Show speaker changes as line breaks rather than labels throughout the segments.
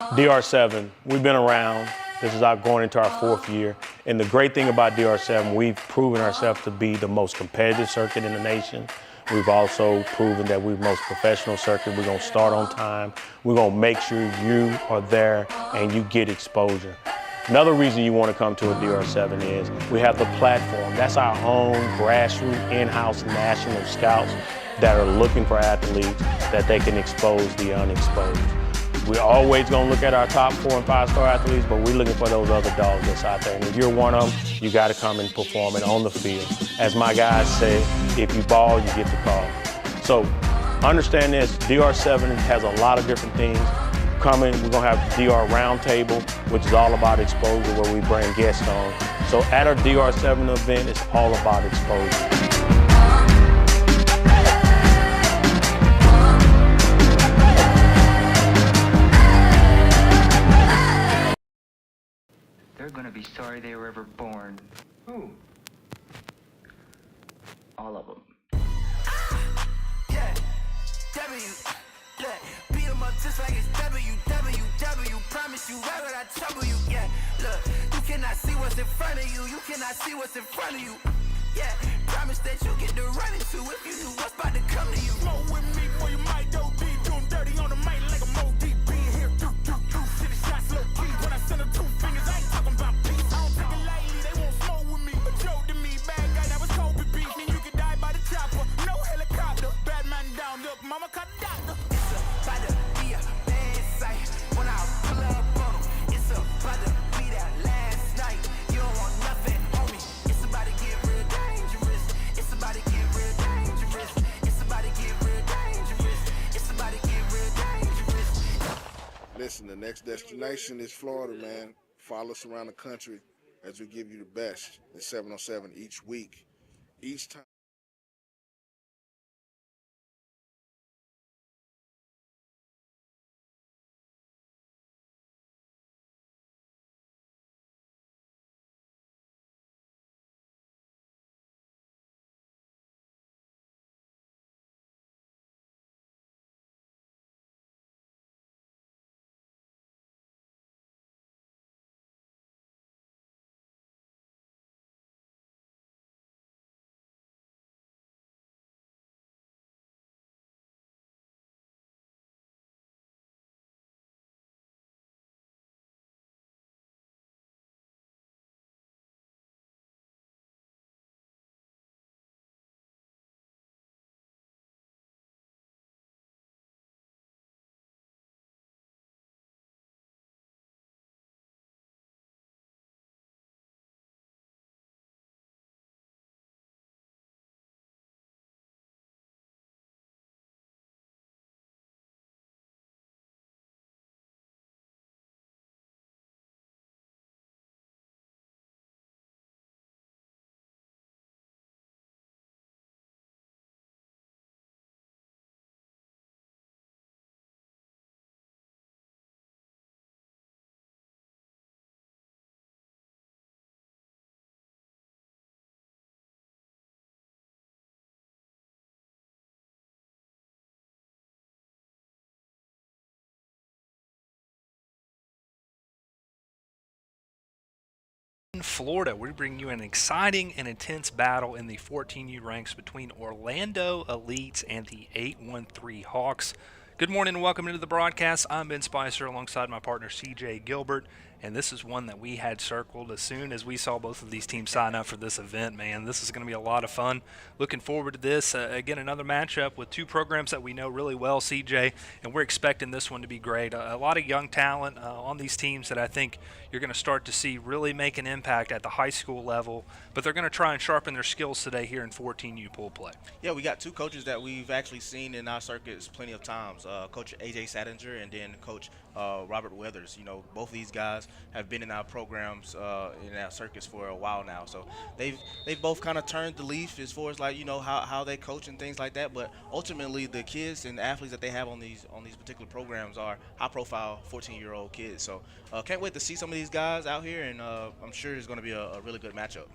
DR7, we've been around. This is going into our 4th year. And the great thing about DR7, we've proven ourselves to be the most competitive circuit in the nation. We've also proven that we're the most professional circuit. We're going to start on time. We're going to make sure you are there and you get exposure. Another reason you want to come to a DR7 is we have the platform. That's our own grassroots in-house national scouts that are looking for athletes that they can expose the unexposed. We're always going to look at our top 4 and 5-star athletes, but we're looking for those other dogs that's out there. And if you're one of them, you got to come and perform it on the field. As my guys say, if you ball, you get the call. So understand this, DR7 has a lot of different things coming. We're going to have DR Roundtable, which is all about exposure, where we bring guests on. So at our DR7 event, it's all about exposure.
They're gonna be sorry they were ever born.
Who?
All of them.
Yeah, W, look, beat 'em up just like it's WWW. Promise you, why would I trouble you? Yeah, look, you cannot see what's in front of you. You cannot see what's in front of you. Yeah, promise that you get to run into if you knew what's about to come to you. Smoke with me, boy, you might go deep. Doing dirty on the mic like a Mo deep. Being here, do. City shots low key. When I send her 2 fingers, I ain't talking about peace. I don't take it lightly, they won't smoke with me. A joke to me, bad guy that was Kobe beef. Mean you could die by the chopper, no helicopter. Bad man down, look, mama caught the doctor. It's about to be a bad sight when I pull up on 'em. It's about to be that last night. You don't want nothing on me. It's about to get real dangerous. It's about to get real dangerous. It's about to get real dangerous. It's about to get real dangerous.
Listen, the next destination is Florida, man. Follow us around the country as we give you the best in 7-on-7 each week. Each time.
In Florida, we bring you an exciting and intense battle in the 14U ranks between Orlando Elites and the 813 Hawks. Good morning and welcome into the broadcast. I'm Ben Spicer alongside my partner CJ Gilbert, and this is one that we had circled as soon as we saw both of these teams sign up for this event, man. This is going to be a lot of fun. Looking forward to this. Again, another matchup with 2 programs that we know really well, CJ, and we're expecting this one to be great. A lot of young talent on these teams that I think you're going to start to see really make an impact at the high school level, but they're going to try and sharpen their skills today here in 14U pool play.
Yeah, we got 2 coaches that we've actually seen in our circuits plenty of times. Coach A.J. Sadinger and then Coach Robert Weathers. You know, both of these guys have been in our programs in our circuits for a while now. So they've both kind of turned the leaf as far as, like, you know, how they coach and things like that. But ultimately, the kids and the athletes that they have on these particular programs are high-profile 14-year-old kids. So can't wait to see some of these guys out here, and I'm sure it's going to be a really good matchup.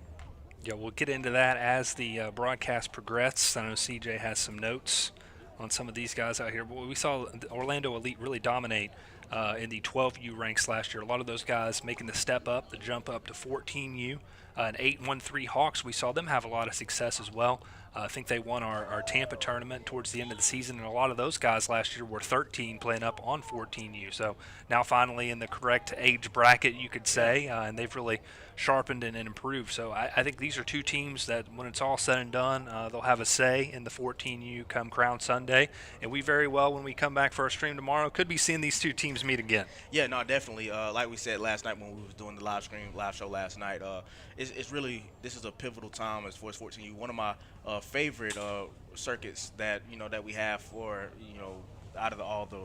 Yeah, we'll get into that as the broadcast progresses. I know CJ has some notes on some of these guys out here. But we saw Orlando Elite really dominate in the 12U ranks last year. A lot of those guys making the step up, the jump up to 14U. And 813 Hawks, we saw them have a lot of success as well. I think they won our Tampa tournament towards the end of the season, and a lot of those guys last year were 13 playing up on 14U. So now finally in the correct age bracket, you could say, and they've really sharpened and improved. So I think these are two teams that when it's all said and done, they'll have a say in the 14U come Crown Sunday. And we very well, when we come back for our stream tomorrow, could be seeing these two teams meet again.
Yeah, no, definitely. Like we said last night when we was doing the live show last night, it's really, this is a pivotal time as far as 14U. One of my favorite circuits that that we have for out of all the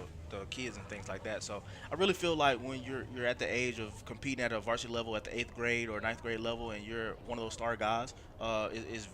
kids and things like that. So I really feel like when you're at the age of competing at a varsity level at the 8th grade or 9th grade level, and you're one of those star guys, it's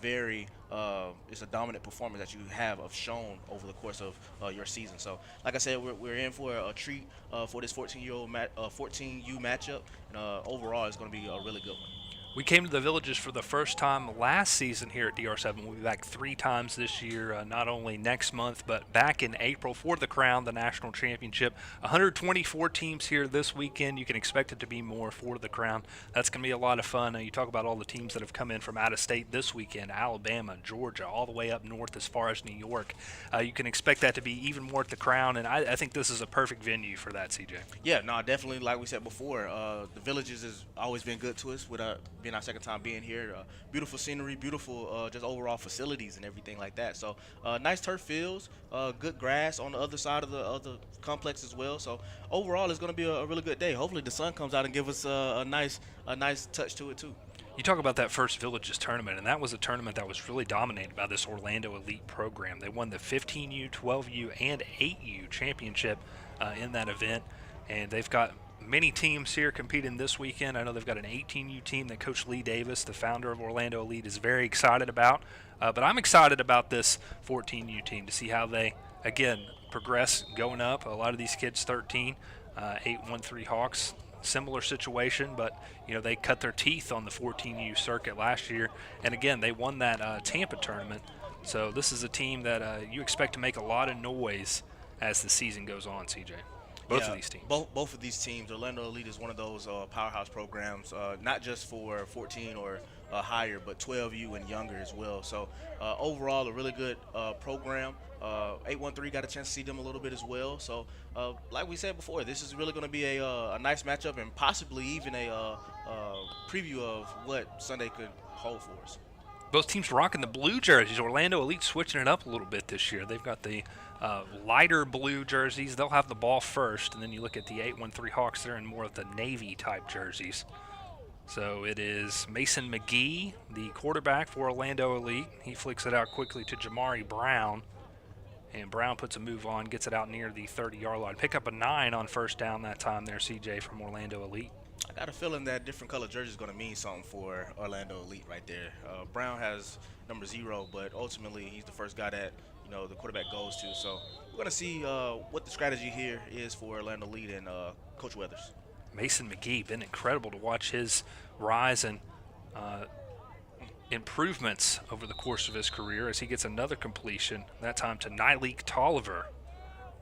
a dominant performance that you have shown over the course of your season. So like I said, we're in for a treat for this 14U matchup, and overall it's going to be a really good one.
We came to the Villages for the first time last season here at DR7. We'll be back 3 times this year, not only next month, but back in April for the Crown, the national championship. 124 teams here this weekend. You can expect it to be more for the Crown. That's going to be a lot of fun. You talk about all the teams that have come in from out of state this weekend, Alabama, Georgia, all the way up north as far as New York. You can expect that to be even more at the Crown, and I think this is a perfect venue for that, CJ.
Yeah, no, definitely. Like we said before, the Villages has always been good to us with being our second time being here. Beautiful scenery, beautiful just overall facilities and everything like that. So nice turf fields, good grass on the other side of the complex as well. So overall, it's going to be a really good day. Hopefully, the sun comes out and give us a nice touch to it too.
You talk about that first Villages tournament, and that was a tournament that was really dominated by this Orlando Elite program. They won the 15U, 12U, and 8U championship in that event, and they've got many teams here competing this weekend. I know they've got an 18U team that Coach Lee Davis, the founder of Orlando Elite, is very excited about. But I'm excited about this 14U team to see how they, again, progress going up. A lot of these kids 13, 813 Hawks, similar situation, but they cut their teeth on the 14U circuit last year. And again, they won that Tampa tournament. So this is a team that you expect to make a lot of noise as the season goes on, CJ. Both of these teams.
Both of these teams. Orlando Elite is one of those powerhouse programs, not just for 14 or higher, but 12U and younger as well. So overall, a really good program. 813 got a chance to see them a little bit as well. So like we said before, this is really going to be a nice matchup and possibly even a preview of what Sunday could hold for us.
Both teams rocking the blue jerseys. Orlando Elite switching it up a little bit this year. They've got the lighter blue jerseys. They'll have the ball first, and then you look at the 813 Hawks, they're in more of the Navy-type jerseys. So it is Mason McGee, the quarterback for Orlando Elite. He flicks it out quickly to Jamari Brown, and Brown puts a move on, gets it out near the 30-yard line. Pick up a 9 on first down that time there, CJ, from Orlando Elite.
I got a feeling that different color jersey is going to mean something for Orlando Elite right there. Brown has number 0, but ultimately he's the first guy that the quarterback goes to. So we're going to see what the strategy here is for Orlando Elite and Coach Weathers.
Mason McGee, been incredible to watch his rise and improvements over the course of his career as he gets another completion, that time to Nyleek Tolliver.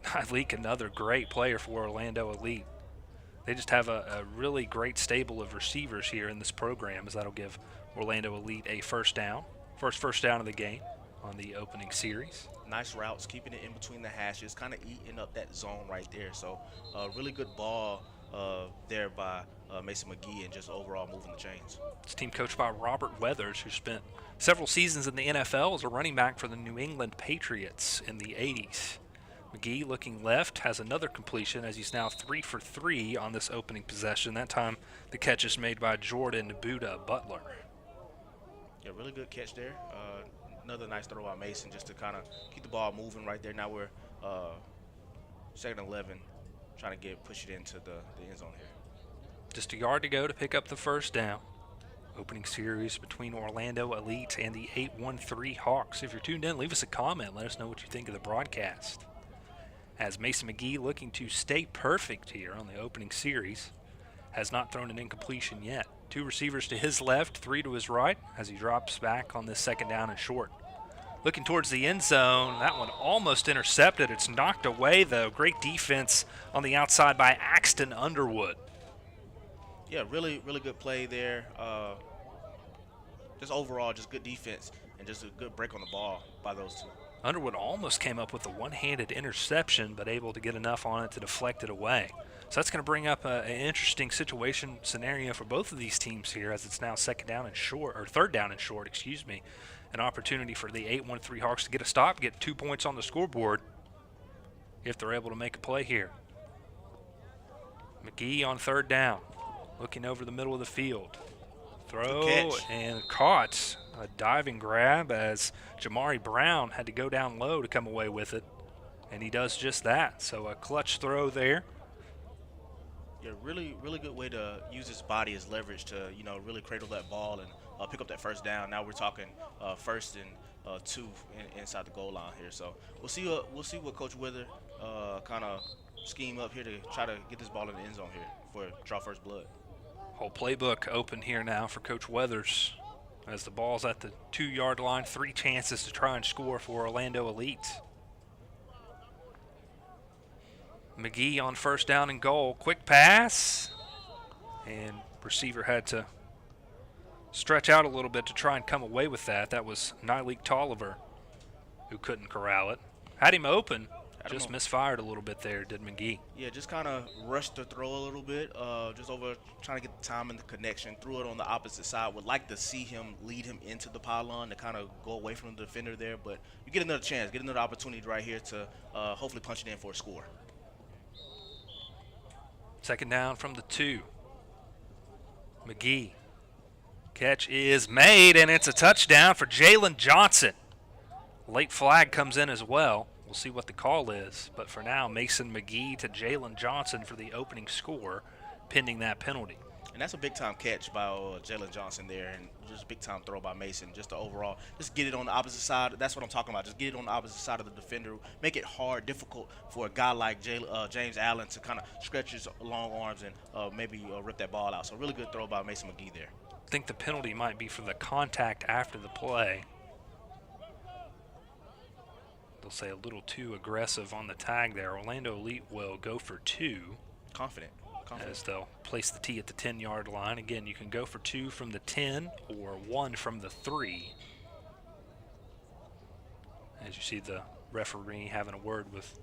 Nyleek, another great player for Orlando Elite. They just have a really great stable of receivers here in this program, as that'll give Orlando Elite a first down. First down of the game on the opening series.
Nice routes, keeping it in between the hashes, kind of eating up that zone right there. So really good ball there by Mason McGee and just overall moving the chains.
This team coached by Robert Weathers, who spent several seasons in the NFL as a running back for the New England Patriots in the 80s. McGee looking left has another completion as he's now 3 for 3 on this opening possession. That time the catch is made by Jordan Buddha Butler.
Yeah, really good catch there. Another nice throw by Mason just to kind of keep the ball moving right there. Now we're 2nd and 11, trying to push it into the end zone here.
Just a yard to go to pick up the first down. Opening series between Orlando Elite and the 813 Hawks. If you're tuned in, leave us a comment. Let us know what you think of the broadcast. As Mason McGee looking to stay perfect here on the opening series. Has not thrown an incompletion yet. 2 receivers to his left, 3 to his right as he drops back on this second down and short. looking towards the end zone. That one almost intercepted. It's knocked away, though. Great defense on the outside by Axton Underwood.
Yeah, really good play there. Just overall, just good defense and just a good break on the ball by those two.
Underwood almost came up with a one-handed interception, but able to get enough on it to deflect it away. So that's going to bring up an interesting scenario for both of these teams here, as it's now third down and short, excuse me. An opportunity for the 8-1-3 Hawks to get a stop, get 2 points on the scoreboard if they're able to make a play here. McGee on third down, looking over the middle of the field. Throw and caught. A diving grab as Jamari Brown had to go down low to come away with it, and he does just that. So a clutch throw there.
Yeah, really good way to use his body as leverage to, really cradle that ball and pick up that first down. Now we're talking first and 2 inside the goal line here. So we'll see what Coach Wither kind of scheme up here to try to get this ball in the end zone here for draw first blood.
Whole playbook open here now for Coach Weathers as the ball's at the 2-yard line. 3 chances to try and score for Orlando Elite. McGee on first down and goal. Quick pass. And receiver had to stretch out a little bit to try and come away with that. That was Nyleek Tolliver who couldn't corral it. Had him open. Just misfired a little bit there, did McGee.
Yeah, just kind of rushed the throw a little bit, just over trying to get the time and the connection. Threw it on the opposite side. Would like to see him lead him into the pylon to kind of go away from the defender there, but you get another chance, get another opportunity right here to hopefully punch it in for a score.
Second down from the 2. McGee. Catch is made, and it's a touchdown for Jalen Johnson. Late flag comes in as well. We'll see what the call is. But for now, Mason McGee to Jalen Johnson for the opening score, pending that penalty.
And that's a big-time catch by Jalen Johnson there, and just a big-time throw by Mason. Just to overall, just get it on the opposite side. That's what I'm talking about. Just get it on the opposite side of the defender. Make it hard, difficult for a guy like James Allen to kind of stretch his long arms and maybe rip that ball out. So really good throw by Mason McGee there.
I think the penalty might be for the contact after the play. They'll say a little too aggressive on the tag there. Orlando Elite will go for 2.
Confident.
As they'll place the tee at the 10-yard line. Again, you can go for 2 from the 10 or 1 from the 3. As you see the referee having a word with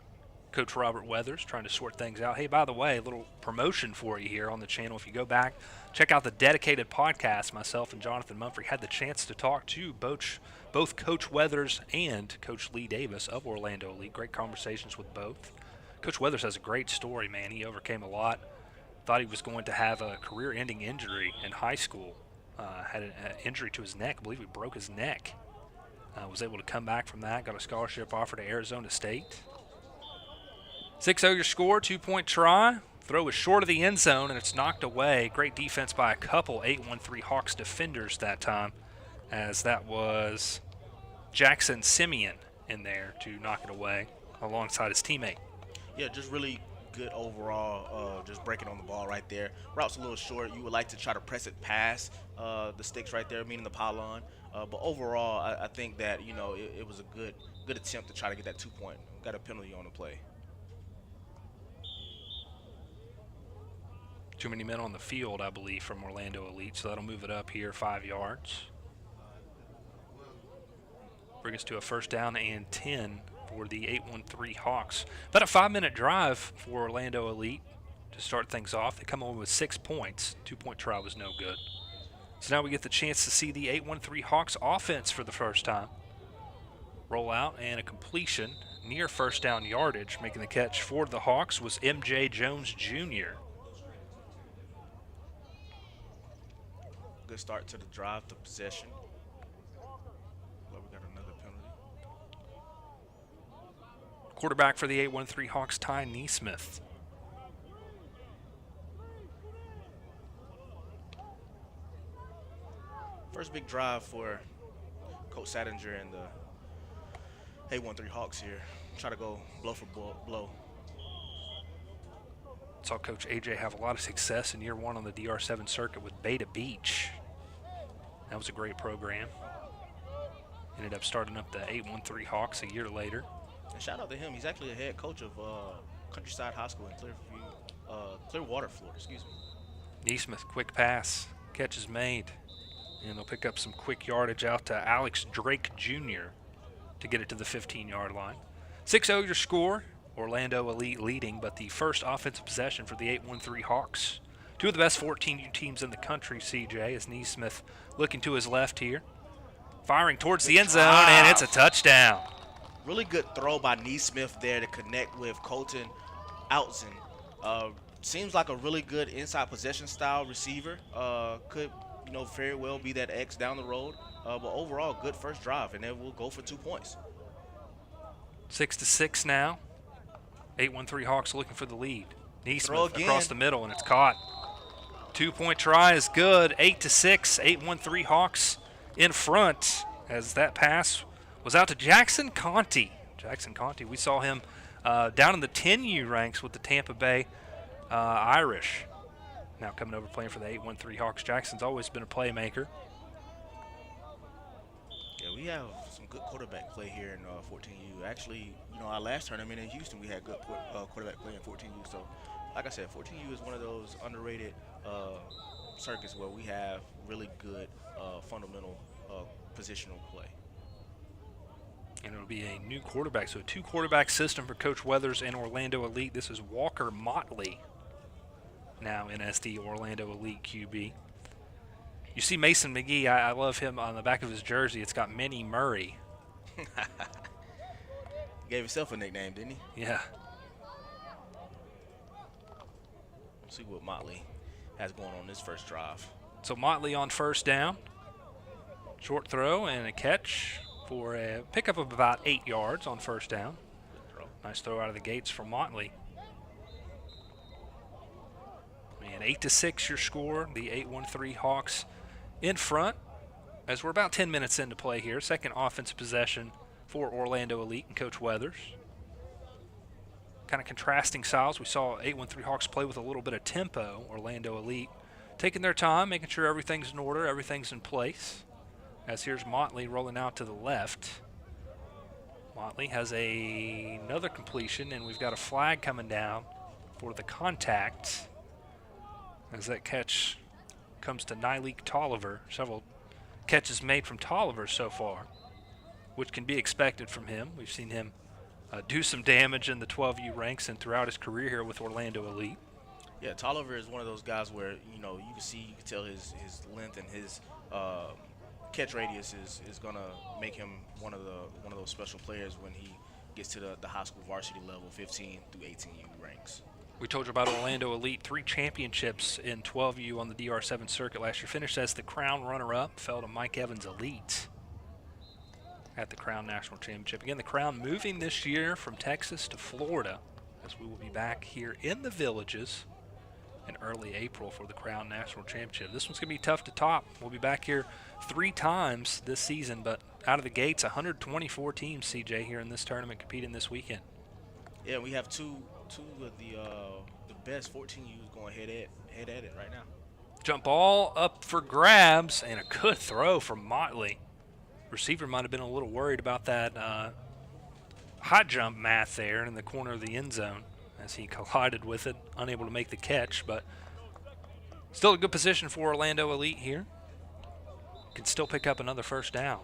Coach Robert Weathers, trying to sort things out. Hey, by the way, a little promotion for you here on the channel. If you go back, check out the dedicated podcast. Myself and Jonathan Mumphrey had the chance to talk to both Coach Weathers and Coach Lee Davis of Orlando Elite. Great conversations with both. Coach Weathers has a great story, man. He overcame a lot. Thought he was going to have a career-ending injury in high school. Had an injury to his neck. I believe he broke his neck. Was able to come back from that. Got a scholarship offer to Arizona State. 6-0 your score, 2-point try. Throw is short of the end zone, and it's knocked away. Great defense by a couple 8-1-3 Hawks defenders that time, as that was Jackson Simeon in there to knock it away alongside his teammate.
Yeah, just really good overall, just breaking on the ball right there. Route's a little short. You would like to try to press it past the sticks right there, meaning the pylon. But overall, I think that, it was a good attempt to try to get that 2-point. Got a penalty on the play.
Too many men on the field, I believe, from Orlando Elite, so that'll move it up here 5 yards. Bring us to a first down and 10 for the 8-1-3 Hawks. About a 5-minute drive for Orlando Elite to start things off. They come away with 6 points. 2-point try was no good. So now we get the chance to see the 8-1-3 Hawks offense for the first time. Roll out and a completion near first down yardage. Making the catch for the Hawks was M.J. Jones Jr.
Good start to the drive, the possession. But we got another penalty.
Quarterback for the 8-1-3 Hawks, Ty Neesmith.
First big drive for Coach Sadinger and the 8-1-3 Hawks here. Try to go blow for blow.
Saw Coach AJ have a lot of success in year 1 on the DR7 circuit with Beta Beach. That was a great program. Ended up starting up the 813 Hawks a year later.
And shout out to him. He's actually a head coach of Countryside High School in Clearwater, Florida. Excuse me.
Neesmith, quick pass, catch is made, and they'll pick up some quick yardage out to Alex Drake Jr. to get it to the 15-yard line. 6-0 your score. Orlando Elite leading, but the first offensive possession for the 813 Hawks. Two of the best 14U teams in the country, CJ, as Neesmith looking to his left here. Firing towards the end zone, and it's a touchdown.
Really good throw by Neesmith there to connect with Colton Outzen. Seems like a really good inside possession style receiver. Could, very well be that X down the road. But overall, good first drive, and then we'll go for 2 points.
6-6 now. 813 Hawks looking for the lead.
Throw
Neesmith
again.
across the middle, and it's caught. 2-point try is good. 8-6. 813 Hawks in front as that pass was out to Jackson Conti. Jackson Conti, we saw him down in the 10U ranks with the Tampa Bay Irish. Now coming over playing for the 813 Hawks. Jackson's always been a playmaker.
Yeah, we have some good quarterback play here in 14U. Actually, our last tournament in Houston, we had good quarterback play in 14U. So, like I said, 14U is one of those underrated circuits where we have really good fundamental positional play.
And it'll be a new quarterback. So a two-quarterback system for Coach Weathers and Orlando Elite. This is Walker Motley, now in SD Orlando Elite QB. You see Mason McGee, I love him on the back of his jersey. It's got Minnie Murray.
Gave himself a nickname, didn't he?
Yeah.
Let's see what Motley has going on this first drive.
So Motley on first down. Short throw and a catch for a pickup of about 8 yards on first down.
Good throw.
Nice throw out of the gates from Motley. And 8-6 your score. The 813 Hawks in front as we're about 10 minutes into play here. Second offensive possession for Orlando Elite and Coach Weathers. Kind of contrasting styles. We saw 813 Hawks play with a little bit of tempo. Orlando Elite taking their time, making sure everything's in order, everything's in place. As here's Motley rolling out to the left. Motley has another completion, and we've got a flag coming down for the contact as that catch comes to Nyleek Tolliver. Several catches made from Tolliver so far, which can be expected from him. We've seen him do some damage in the 12U ranks and throughout his career here with Orlando Elite.
Yeah, Tolliver is one of those guys where, you can tell his length and his catch radius is going to make him one of those special players when he gets to the high school varsity level, 15 through 18U ranks.
We told you about Orlando Elite, 3 championships in 12U on the DR7 circuit last year. Finished as the Crown runner-up, fell to Mike Evans Elite at the Crown National Championship. Again, the Crown moving this year from Texas to Florida, as we will be back here in the Villages in early April for the Crown National Championship. This one's going to be tough to top. We'll be back here 3 times this season, but out of the gates, 124 teams, CJ, here in this tournament competing this weekend.
Yeah, we have two of the best 14Us going head at it right now.
Jump ball up for grabs, and a good throw from Motley. Receiver might have been a little worried about that hot jump math there in the corner of the end zone as he collided with it, unable to make the catch, but still a good position for Orlando Elite here. Can still pick up another first down.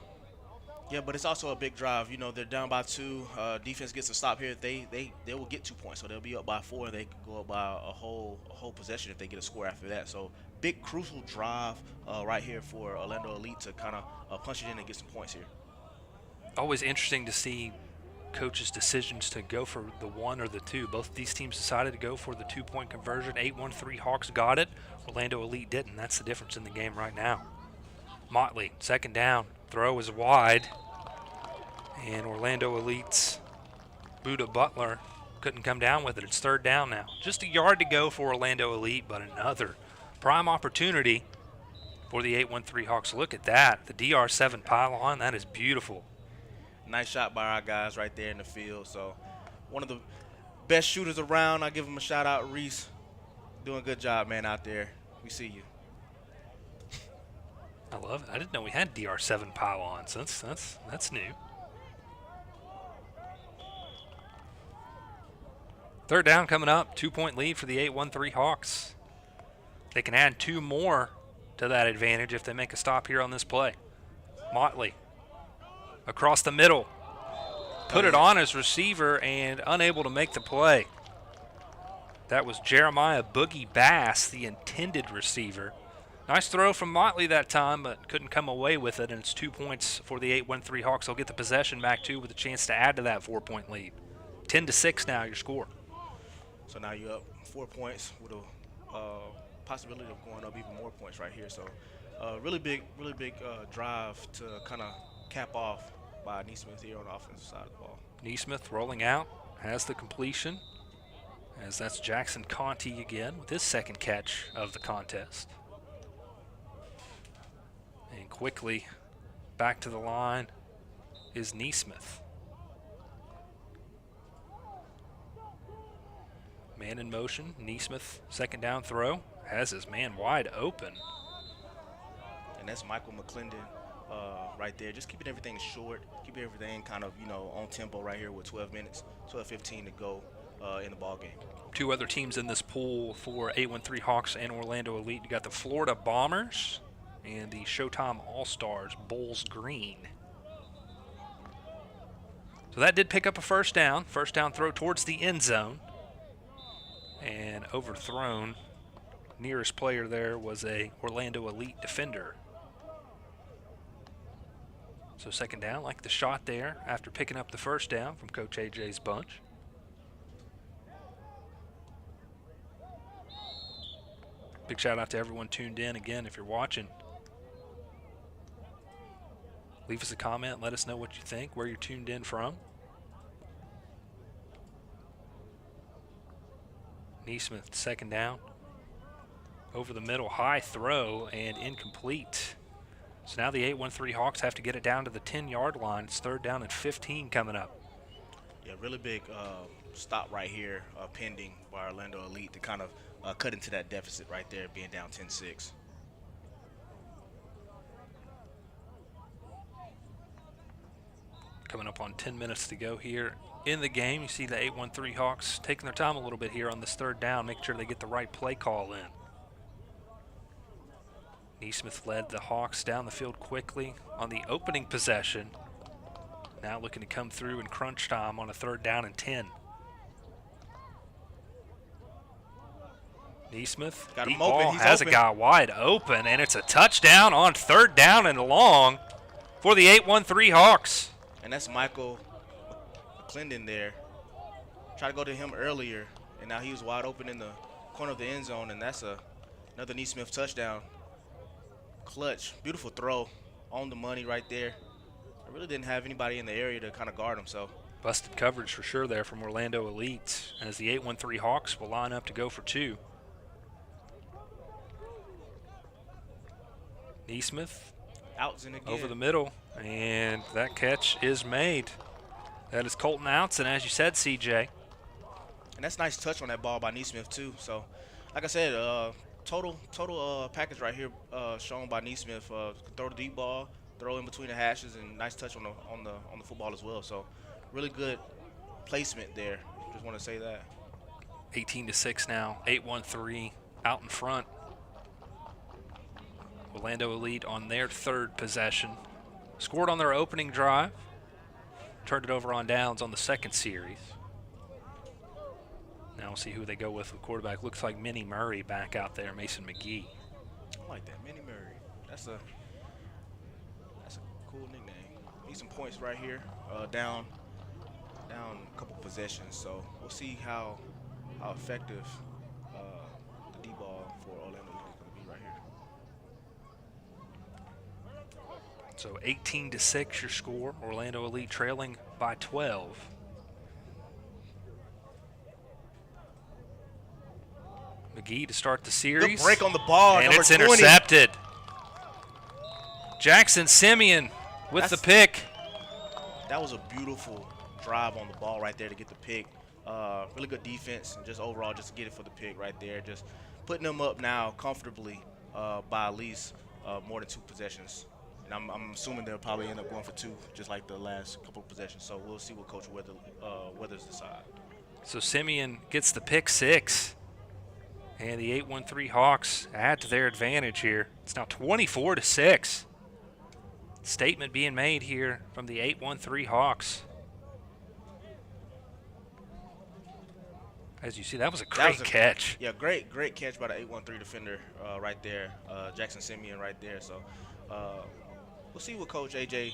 Yeah, but it's also a big drive. They're down by 2. Defense gets a stop here. They will get 2 points, so they'll be up by 4. They could go up by a whole possession if they get a score after that. So big crucial drive right here for Orlando Elite to kind of punch it in and get some points here.
Always interesting to see coaches' decisions to go for the 1 or the 2. Both of these teams decided to go for the 2-point conversion. 813 Hawks got it. Orlando Elite didn't. That's the difference in the game right now. Motley, second down. Throw is wide. And Orlando Elite's Buddha Butler couldn't come down with it. It's third down now. Just a yard to go for Orlando Elite, but another prime opportunity for the 813 Hawks. Look at that. The DR7 pylon, that is beautiful.
Nice shot by our guys right there in the field. So one of the best shooters around. I give him a shout out, Reese. Doing a good job, man, out there. We see you.
I love it. I didn't know we had DR7 pylons. That's new. Third down coming up. 2-point lead for the 8-1-3 Hawks. They can add 2 more to that advantage if they make a stop here on this play. Motley across the middle. Put it on his receiver and unable to make the play. That was Jeremiah Boogie Bass, the intended receiver. Nice throw from Motley that time, but couldn't come away with it, and it's 2 points for the 8-1-3 Hawks. They'll get the possession back, too, with a chance to add to that 4-point lead. 10-6 now, your score.
So now you're up 4 points with a possibility of going up even more points right here. So really big drive to kind of cap off by Neesmith here on the offensive side of the ball.
Neesmith rolling out, has the completion, as that's Jackson Conti again with his second catch of the contest. And quickly back to the line is Neesmith. Man in motion, Neesmith, second down throw, has his man wide open.
And that's Michael McClendon right there, just keeping everything short, keeping everything kind of, on tempo right here with 12:15 to go in the ball game.
2 other teams in this pool for 8-1-3 Hawks and Orlando Elite. You got the Florida Bombers and the Showtime All-Stars, Bulls Green. So that did pick up a first down. First down throw towards the end zone. And overthrown. Nearest player there was a Orlando Elite defender. So second down, like the shot there after picking up the first down from Coach AJ's bunch. Big shout out to everyone tuned in. Again, if you're watching, leave us a comment. Let us know what you think, where you're tuned in from. Neesmith, second down. Over the middle, high throw and incomplete. So now the 8-1-3 Hawks have to get it down to the 10-yard line. It's third down and 15 coming up.
Yeah, really big stop right here pending by Orlando Elite to kind of cut into that deficit right there, being down 10-6.
Coming up on 10 minutes to go here in the game. You see the 8-1-3 Hawks taking their time a little bit here on this third down, making sure they get the right play call in. Neesmith led the Hawks down the field quickly on the opening possession. Now looking to come through in crunch time on a third down and 10. Neesmith,
Got
deep
him open.
ball,
He's
has
open.
a guy wide open, and it's a touchdown on third down and long for the 8-1-3 Hawks.
And that's Michael McClendon there. Tried to go to him earlier, and now he was wide open in the corner of the end zone, and that's another Neesmith touchdown. Clutch, beautiful throw on the money right there. I really didn't have anybody in the area to kind of guard him, so.
Busted coverage for sure there from Orlando Elite as the 8-1-3 Hawks will line up to go for 2. Neesmith
Outs in again.
over the middle, and that catch is made. That is Colton Outs, and as you said, CJ.
And that's nice touch on that ball by Neesmith too. So, like I said, total package right here shown by Neesmith. Throw the deep ball, throw in between the hashes, and nice touch on the football as well. So, really good placement there. Just want to say that.
18-6 now. 8-1-3 out in front. Orlando Elite on their third possession. Scored on their opening drive. Turned it over on downs on the second series. Now we'll see who they go with quarterback. Looks like Minnie Murray back out there, Mason McGee.
I like that, Minnie Murray. That's a cool nickname. Need some points right here. Down a couple possessions. So we'll see how effective the D ball for Orlando is going to be right here.
So 18-6 your score. Orlando Elite trailing by 12. McGee to start the series.
Good break on the ball.
And
number
it's
20.
intercepted. Jackson Simeon with the pick.
That was a beautiful drive on the ball right there to get the pick. Really good defense and just overall just to get it for the pick right there. Just putting them up now comfortably by at least more than 2 possessions. And I'm assuming they'll probably end up going for 2, just like the last couple of possessions. So we'll see what Coach Weathers decide.
So Simeon gets the pick 6. And the 8-1-3 Hawks add to their advantage here. It's now 24-6. Statement being made here from the 8-1-3 Hawks. As you see, that was a great catch.
Yeah, great catch by the 8-1-3 defender right there, Jackson Simeon right there. So we'll see what Coach AJ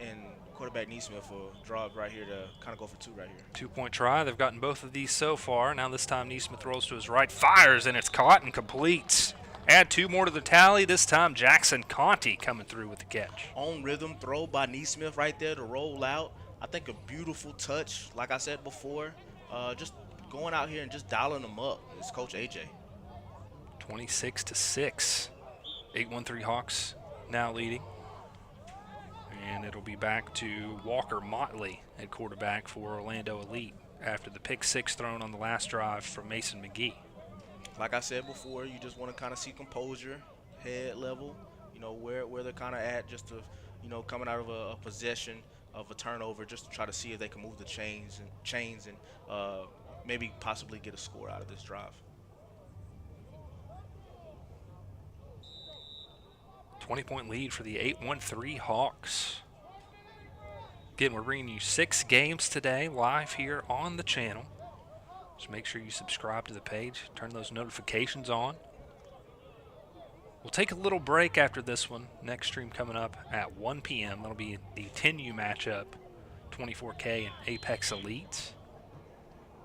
and quarterback Neesmith will draw up right here to kind of go for 2 right here.
2-point try. They've gotten both of these so far. Now this time Neesmith throws to his right, fires, and it's caught and completes. Add 2 more to the tally. This time Jackson Conti coming through with the catch.
On rhythm throw by Neesmith right there to roll out. I think a beautiful touch, like I said before. Just going out here and just dialing them up is Coach AJ.
26-6. 8-1-3 Hawks now leading. And it'll be back to Walker Motley at quarterback for Orlando Elite after the pick 6 thrown on the last drive from Mason McGee.
Like I said before, you just want to kind of see composure, head level, where they're kind of at, just to, coming out of a possession of a turnover, just to try to see if they can move the chains and maybe possibly get a score out of this drive.
20-point lead for the 8-1-3 Hawks. Again, we're bringing you 6 games today live here on the channel. Just make sure you subscribe to the page, turn those notifications on. We'll take a little break after this one. Next stream coming up at 1 p.m. That'll be the 10U matchup, 24K and Apex Elites.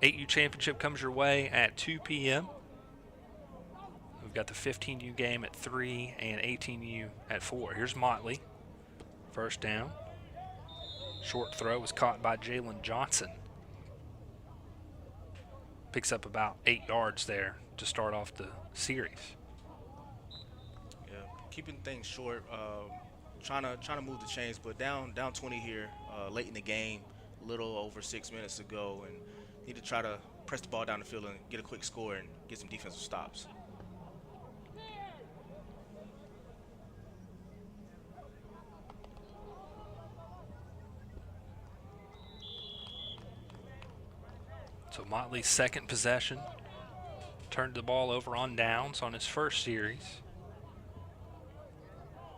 8U championship comes your way at 2 p.m. We've got the 15U game at 3 and 18U at 4. Here's Motley. First down. Short throw was caught by Jalen Johnson. Picks up about 8 yards there to start off the series.
Yeah, keeping things short, trying to move the chains, but down 20 here late in the game, a little over 6 minutes to go, and need to try to press the ball down the field and get a quick score and get some defensive stops.
So Motley's second possession, turned the ball over on downs on his first series.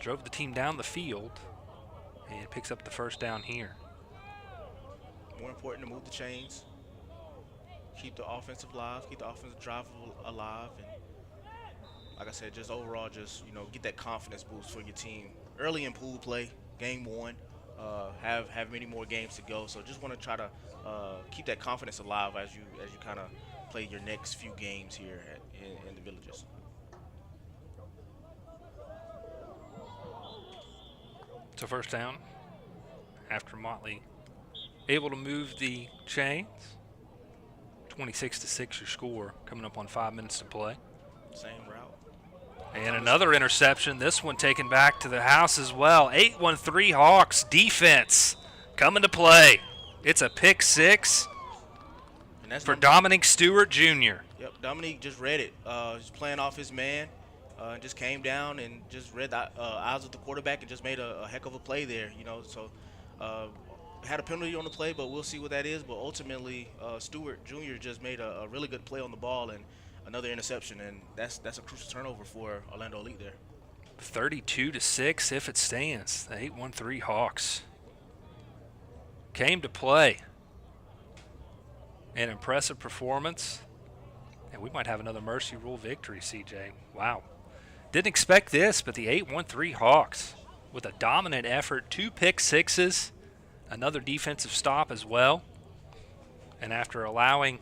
Drove the team down the field and picks up the first down here.
More important to move the chains, keep the offensive drive alive, and like I said, just overall, just get that confidence boost for your team early in pool play, game 1. Have many more games to go, so just want to try to keep that confidence alive as you kind of play your next few games here in the Villages.
So first down after Motley able to move the chains. 26-6 your score, coming up on 5 minutes to play.
Same route.
And another interception, this one taken back to the house as well. 8-1-3 Hawks defense coming to play. It's a pick 6
And that's
for Dominique Stewart Jr.
Yep, Dominique just read it. He's playing off his man and just came down and just read the eyes of the quarterback and just made a heck of a play there. So had a penalty on the play, but we'll see what that is. But ultimately, Stewart Jr. just made a really good play on the ball and another interception, and that's a crucial turnover for Orlando Elite there.
32-6 if it stands. The 8-1-3 Hawks came to play. An impressive performance, and we might have another Mercy Rule victory, CJ. Wow. Didn't expect this, but the 8-1-3 Hawks with a dominant effort, 2 pick 6s, another defensive stop as well. And after allowing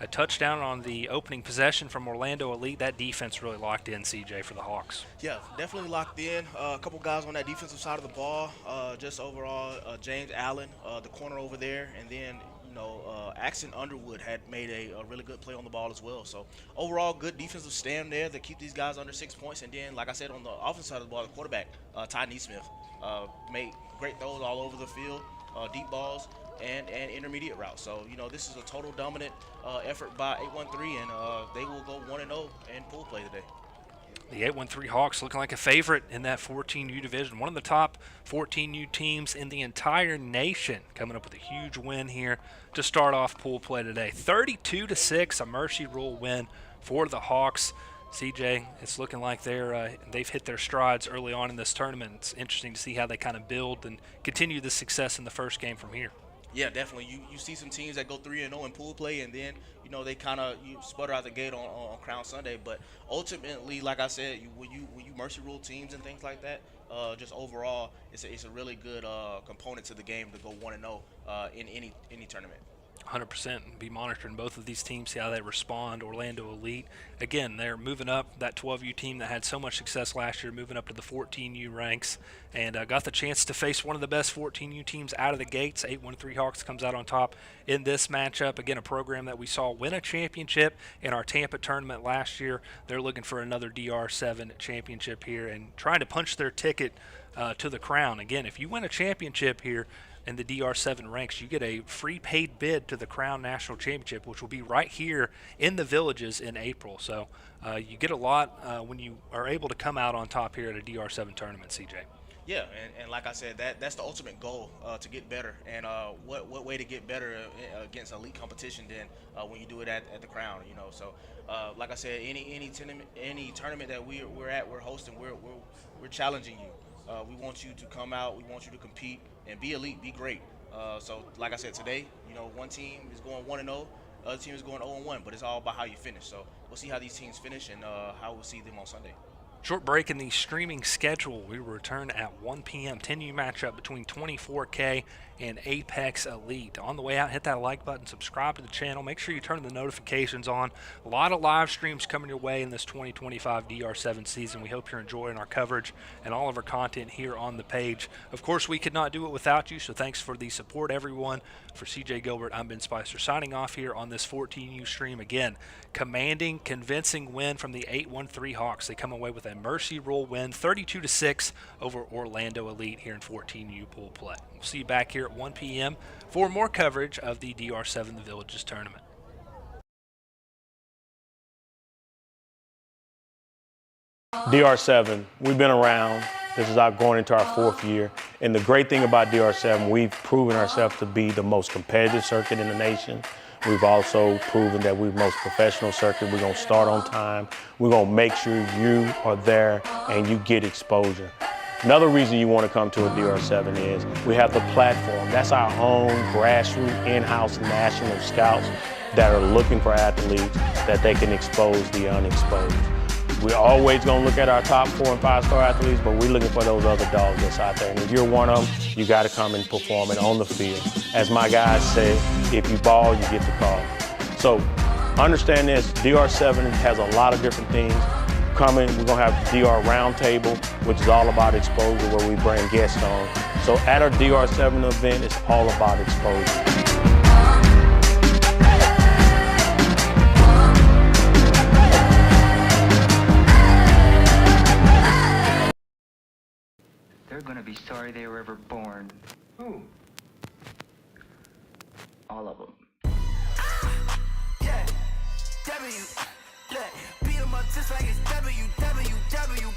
a touchdown on the opening possession from Orlando Elite, that defense really locked in, CJ, for the Hawks.
Yeah, definitely locked in. A couple guys on that defensive side of the ball. Just overall, James Allen, the corner over there, and then Axon Underwood had made a really good play on the ball as well. So overall, good defensive stand there to keep these guys under 6 points. And then, like I said, on the offensive side of the ball, the quarterback, Ty Neesmith, made great throws all over the field, deep balls and intermediate routes. So this is a total dominant effort by 8-1-3, and they will go 1-0 in pool play today.
The 813 Hawks looking like a favorite in that 14U division. One of the top 14U teams in the entire nation, coming up with a huge win here to start off pool play today. 32-6, a mercy rule win for the Hawks. CJ, it's looking like they've hit their strides early on in this tournament. It's interesting to see how they kind of build and continue the success in the first game from here.
Yeah, definitely. You see some teams that go 3-0 in pool play, and then they kind of sputter out the gate on Crown Sunday. But ultimately, like I said, when you mercy rule teams and things like that, just overall, it's a really good component to the game to go 1-0 in any tournament.
100% be monitoring both of these teams, see how they respond. Orlando Elite, again, they're moving up. That 12U team that had so much success last year, moving up to the 14U ranks, and got the chance to face one of the best 14U teams out of the gates. 813 Hawks comes out on top in this matchup. Again, a program that we saw win a championship in our Tampa tournament last year. They're looking for another DR7 championship here and trying to punch their ticket to the crown. Again, if you win a championship here in the DR7 ranks, you get a free paid bid to the Crown National Championship, which will be right here in the Villages in April. So you get a lot when you are able to come out on top here at a DR7 tournament, CJ.
Yeah, and like I said, that's the ultimate goal, to get better. And what way to get better against elite competition than when you do it at the Crown, So like I said, any tournament that we're hosting, we're challenging you. We want you to come out. We want you to compete and be elite, be great. So like I said, today, one team is going 1-0, other team is going 0-1, but it's all about how you finish. So we'll see how these teams finish and how we'll see them on Sunday.
Short break in the streaming schedule. We will return at 1 p.m. 10U matchup between 24K and Apex Elite. On the way out, hit that like button, subscribe to the channel. Make sure you turn the notifications on. A lot of live streams coming your way in this 2025 DR7 season. We hope you're enjoying our coverage and all of our content here on the page. Of course, we could not do it without you, so thanks for the support, everyone. For CJ Gilbert, I'm Ben Spicer, signing off here on this 14U stream. Again, commanding, convincing win from the 813 Hawks. They come away with a mercy rule win, 32-6 over Orlando Elite here in 14U pool play. We'll see you back here at 1 p.m. for more coverage of the DR7 The Villages tournament.
DR7, we've been around. This is going into our fourth year. And the great thing about DR7, we've proven ourselves to be the most competitive circuit in the nation. We've also proven that we're the most professional circuit. We're going to start on time. We're going to make sure you are there and you get exposure. Another reason you want to come to a DR7 is we have the platform. That's our own grassroots in-house national scouts that are looking for athletes that they can expose the unexposed. We're always going to look at our top 4 and 5 star athletes, but we're looking for those other dogs that's out there. And if you're one of them, you got to come and perform it on the field. As my guys say, if you ball, you get the call. So understand this, DR7 has a lot of different things coming. We're going to have the DR Roundtable, which is all about exposure, where we bring guests on. So at our DR7 event, it's all about exposure.
They're gonna be sorry they were ever born. Who? All of them.
Yeah, W, look, beat 'em up just like it's W.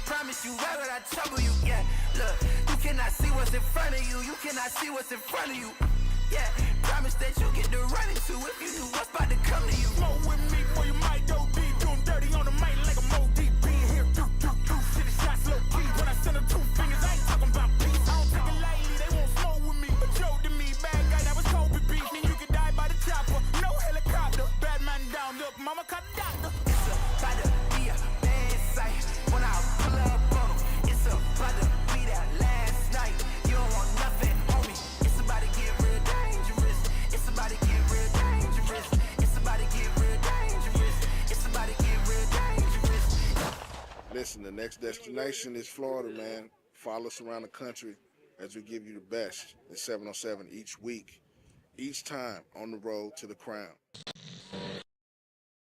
Promise you, why would I trouble you? Yeah, look, you cannot see what's in front of you. You cannot see what's in front of you. Yeah, promise that you get to run into if you knew what's about to come to you. Smoke with me, boy, you might go deep. Doing dirty on the mic like a Mo deep. Being here, do. City shots low key. When I send them 2 fingers, I ain't talking about peace. I don't take it lightly, they won't smoke with me. But Joe to me, bad guy that was Kobe beef. Then you could die by the chopper. No helicopter. Bad man down, look, mama caught the doctor. It's about to be a bad sight when I pull up on 'em. It's about to be that last night. You don't want nothing on me. It's about to get real dangerous. It's about to get real dangerous. It's about to get real dangerous. It's about to get real dangerous.
Listen, the next destination is Florida, man. Follow us around the country as we give you the best in 7-on-7 each week, each time on the road to the crown.